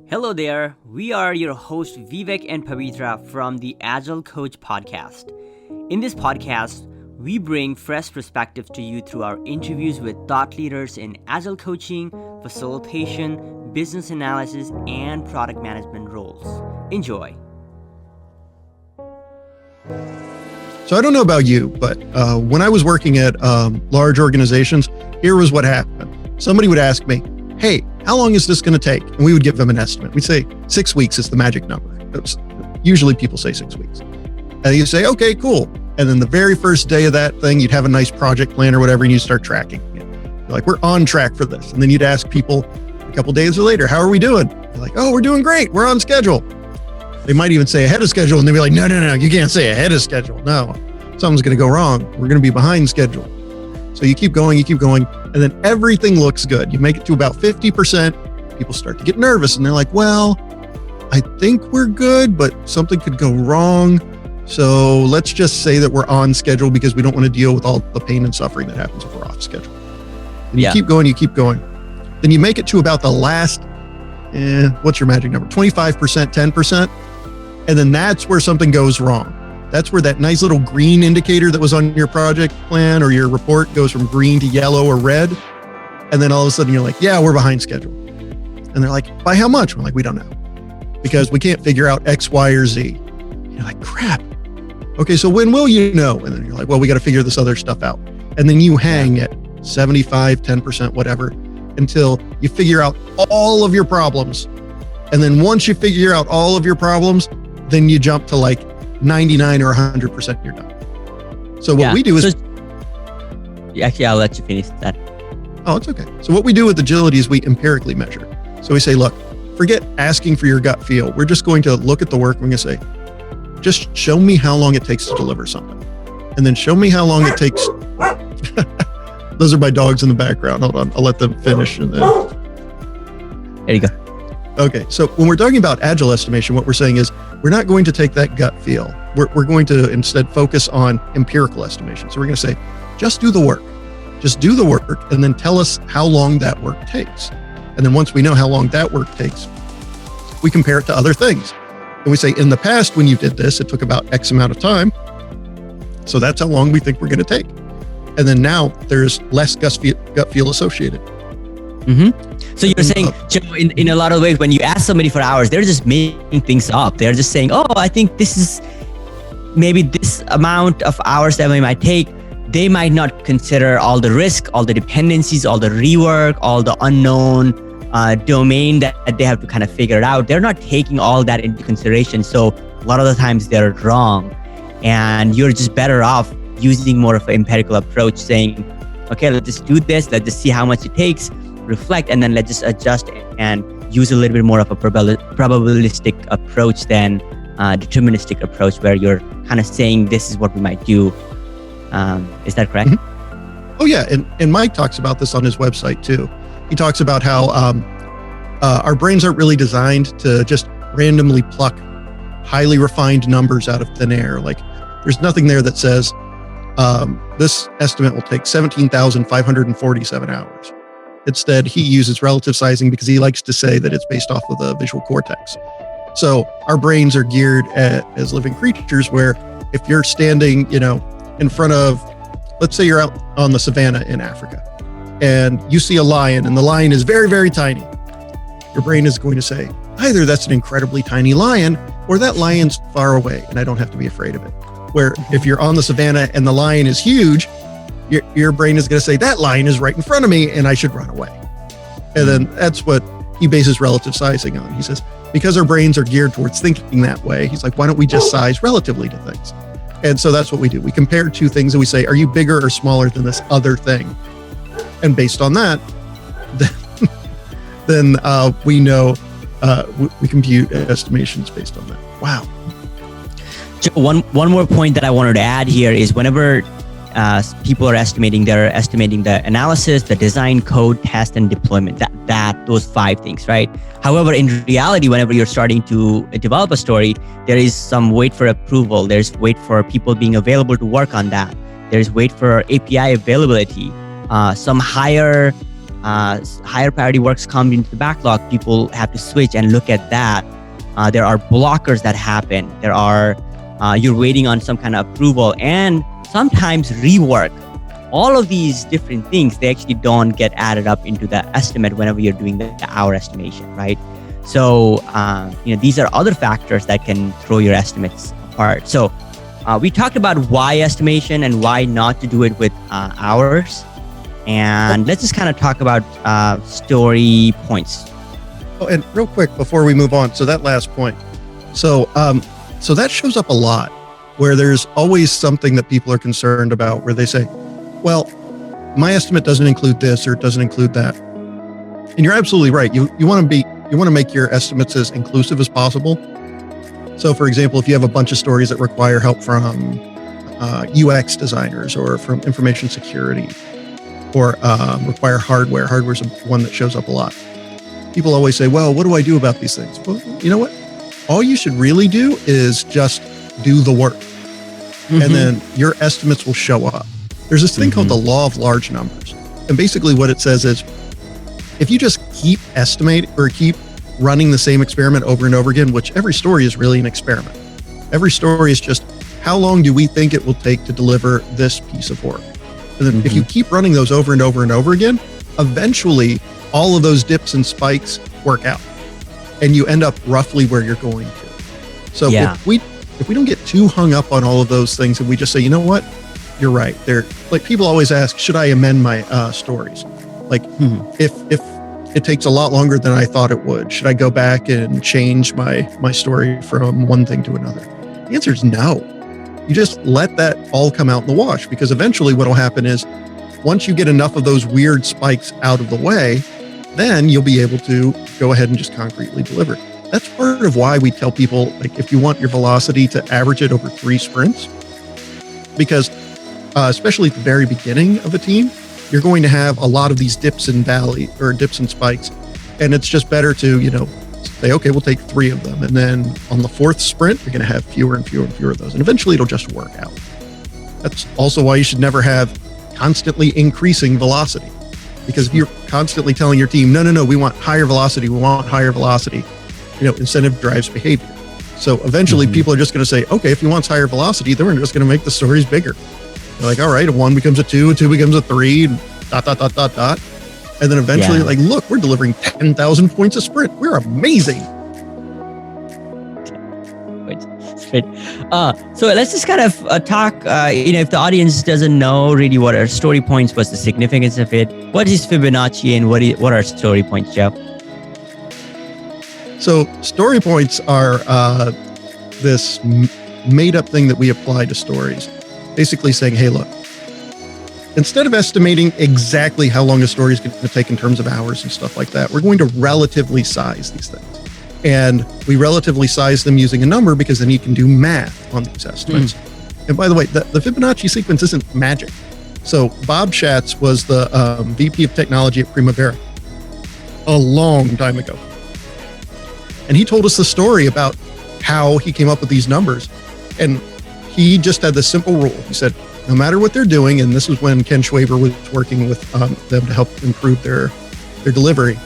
Hello there, we are your hosts Vivek and Pabitra from the Agile Coach podcast. In this podcast, we bring fresh perspective to you through our interviews with thought leaders in Agile coaching, facilitation, business analysis, and product management roles. Enjoy. So I don't know about you, but when I was working at large organizations, here was what happened. Somebody would ask me, hey, how long is this going to take? And we would give them an estimate. We'd say 6 weeks is the magic number. Usually people say 6 weeks. And you say, okay, cool. And then the very first day of that thing, you'd have a nice project plan or whatever, and you start tracking it. You're like, we're on track for this. And then you'd ask people a couple days later, how are we doing? You're like, oh, we're doing great. We're on schedule. They might even say ahead of schedule. And they'd be like, no, you can't say ahead of schedule. No, something's going to go wrong. We're going to be behind schedule. So you keep going, and then everything looks good. You make it to about 50%. People start to get nervous and they're like, well, I think we're good, but something could go wrong. So let's just say that we're on schedule because we don't want to deal with all the pain and suffering that happens if we're off schedule. And you keep going. Then you make it to about the last, what's your magic number? 25%, 10%. And then that's where something goes wrong. That's where that nice little green indicator that was on your project plan or your report goes from green to yellow or red. And then all of a sudden you're like, yeah, we're behind schedule. And they're like, by how much? We're like, we don't know because we can't figure out X, Y, or Z. You're like, crap. Okay, so when will you know? And then you're like, well, we got to figure this other stuff out. And then you hang at 75, 10%, whatever, until you figure out all of your problems. And then once you figure out all of your problems, then you jump to like 99 or 100% you're done. So what we do is... Actually, I'll let you finish that. Oh, it's okay. So what we do with agility is we empirically measure. So we say, look, forget asking for your gut feel. We're just going to look at the work. We're going to say, just show me how long it takes to deliver something. And then show me how long it takes. Those are my dogs in the background. Hold on. I'll let them finish. And then. There you go. Okay. So when we're talking about agile estimation, what we're saying is we're not going to take that gut feel. We're going to instead focus on empirical estimation. So we're going to say, just do the work. Just do the work and then tell us how long that work takes. And then once we know how long that work takes, we compare it to other things. And we say, in the past, when you did this, it took about X amount of time. So that's how long we think we're going to take. And then now there's less gut feel associated. So you're saying, Joe, in a lot of ways, when you ask somebody for hours, they're just making things up. They're just saying, oh, I think this is maybe this amount of hours that we might take. They might not consider all the risk, all the dependencies, all the rework, all the unknown domain that they have to kind of figure it out. They're not taking all that into consideration. So a lot of the times they're wrong. And you're just better off using more of an empirical approach, saying, okay, let's just do this. Let's just see how much it takes, reflect, and then let's just adjust and use a little bit more of a probabilistic approach than deterministic approach where you're kind of saying this is what we might do. Is that correct? Oh yeah, and Mike talks about this on his website too. He talks about how our brains aren't really designed to just randomly pluck highly refined numbers out of thin air. Like there's nothing there that says this estimate will take 17,547 hours. Instead, he uses relative sizing because he likes to say that it's based off of the visual cortex. So our brains are geared as living creatures where if you're standing, in front of, let's say you're out on the savannah in Africa and you see a lion and the lion is very, very tiny. Your brain is going to say, either that's an incredibly tiny lion or that lion's far away and I don't have to be afraid of it. Where if you're on the savannah and the lion is huge, your brain is going to say that lion is right in front of me and I should run away. And then that's what he bases relative sizing on. He says, because our brains are geared towards thinking that way, he's like, why don't we just size relatively to things? And so that's what we do. We compare two things and we say, are you bigger or smaller than this other thing? And based on that, then we know, we compute estimations based on that. Wow. One more point that I wanted to add here is whenever people are estimating, they're estimating the analysis, the design, code, test, and deployment, those 5 things, right? However, in reality, whenever you're starting to develop a story, there is some wait for approval. There's wait for people being available to work on that. There's wait for API availability, some higher higher priority works come into the backlog, people have to switch and look at that. There are blockers that happen. There are, you're waiting on some kind of approval and sometimes rework. All of these different things, they actually don't get added up into the estimate whenever you're doing the hour estimation, right? So, these are other factors that can throw your estimates apart. So we talked about why estimation and why not to do it with hours. And let's just kind of talk about story points. Oh, and real quick before we move on, so that last point. So that shows up a lot where there's always something that people are concerned about where they say, well, my estimate doesn't include this or it doesn't include that. And you're absolutely right. You want to make your estimates as inclusive as possible. So for example, if you have a bunch of stories that require help from UX designers or from information security or require hardware. Hardware is one that shows up a lot. People always say, well, what do I do about these things? Well, you know what? All you should really do is just do the work. Mm-hmm. And then your estimates will show up. There's this thing called the law of large numbers. And basically what it says is, if you just keep estimating or keep running the same experiment over and over again, which every story is really an experiment. Every story is just, how long do we think it will take to deliver this piece of work? And then if you keep running those over and over and over again, eventually all of those dips and spikes work out and you end up roughly where you're going to. So if we don't get too hung up on all of those things and we just say, you know what, you're right. They're like, people always ask, should I amend my stories? Like if it takes a lot longer than I thought it would, should I go back and change my story from one thing to another? The answer is no. You just let that all come out in the wash, because eventually what will happen is once you get enough of those weird spikes out of the way, then you'll be able to go ahead and just concretely deliver. That's part of why we tell people, like, if you want your velocity to average it over 3 sprints, because especially at the very beginning of a team, you're going to have a lot of these dips and spikes. And it's just better to, say, okay, we'll take 3 of them. And then on the 4th sprint, you're going to have fewer and fewer and fewer of those. And eventually it'll just work out. That's also why you should never have constantly increasing velocity. Because if you're constantly telling your team, no, we want higher velocity, incentive drives behavior. So eventually people are just going to say, okay, if he wants higher velocity, then we're just going to make the stories bigger. They're like, all right, a 1 becomes a 2, a 2 becomes a 3, and ... And then eventually, look, we're delivering 10,000 points a sprint. We're amazing. So let's just kind of talk, if the audience doesn't know really what are story points, what's the significance of it, what is Fibonacci and what are story points, Joe? So story points are this made up thing that we apply to stories. Basically saying, hey, look, instead of estimating exactly how long a story is going to take in terms of hours and stuff like that, we're going to relatively size these things. And we relatively size them using a number because then you can do math on these estimates. And by the way, the Fibonacci sequence isn't magic. So Bob Schatz was the VP of technology at Primavera a long time ago. And he told us the story about how he came up with these numbers. And he just had this simple rule. He said, no matter what they're doing, and this was when Ken Schwaber was working with them to help improve their delivery,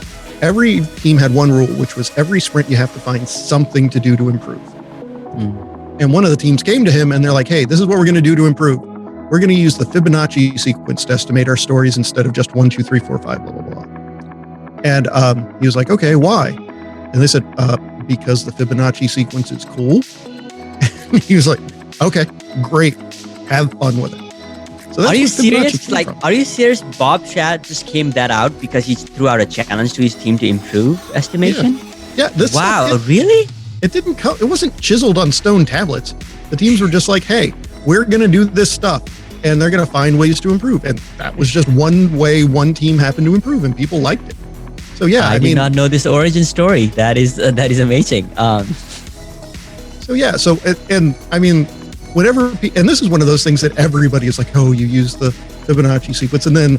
every team had one rule, which was every sprint you have to find something to do to improve. And one of the teams came to him and they're like, hey, this is what we're going to do to improve. We're going to use the Fibonacci sequence to estimate our stories instead of just 1, 2, 3, 4, 5, blah, blah, blah. And he was like, okay, why? And they said, because the Fibonacci sequence is cool. He was like, okay, great. Have fun with it. So are you serious? Are you serious? Bob Schatz just came that out because he threw out a challenge to his team to improve estimation? Yeah. Wow, really? It wasn't chiseled on stone tablets. The teams were just like, hey, we're going to do this stuff and they're going to find ways to improve. And that was just one way one team happened to improve and people liked it. So yeah, I did not know this origin story. That is amazing. Whenever, and this is one of those things that everybody is like, oh, you use the Fibonacci sequence. And then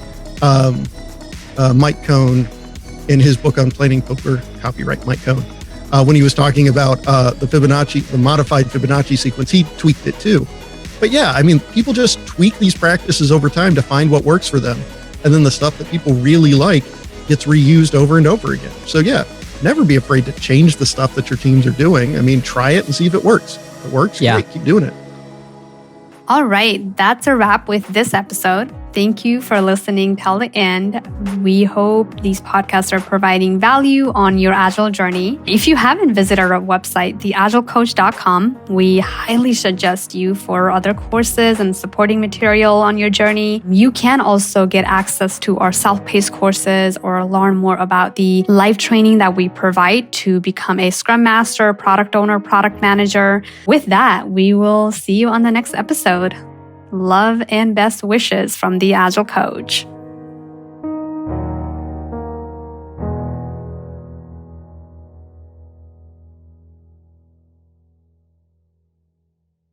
Mike Cohn, in his book on planning poker, copyright Mike Cohn, when he was talking about the modified Fibonacci sequence, he tweaked it too. But yeah, people just tweak these practices over time to find what works for them. And then the stuff that people really like, gets reused over and over again. So yeah, never be afraid to change the stuff that your teams are doing. I mean, try it and see if it works. If it works, great, keep doing it. All right, that's a wrap with this episode. Thank you for listening till the end. We hope these podcasts are providing value on your Agile journey. If you haven't visited our website, theagilecoach.com, we highly suggest you for other courses and supporting material on your journey. You can also get access to our self-paced courses or learn more about the live training that we provide to become a Scrum Master, Product Owner, Product Manager. With that, we will see you on the next episode. Love and best wishes from the Agile Coach.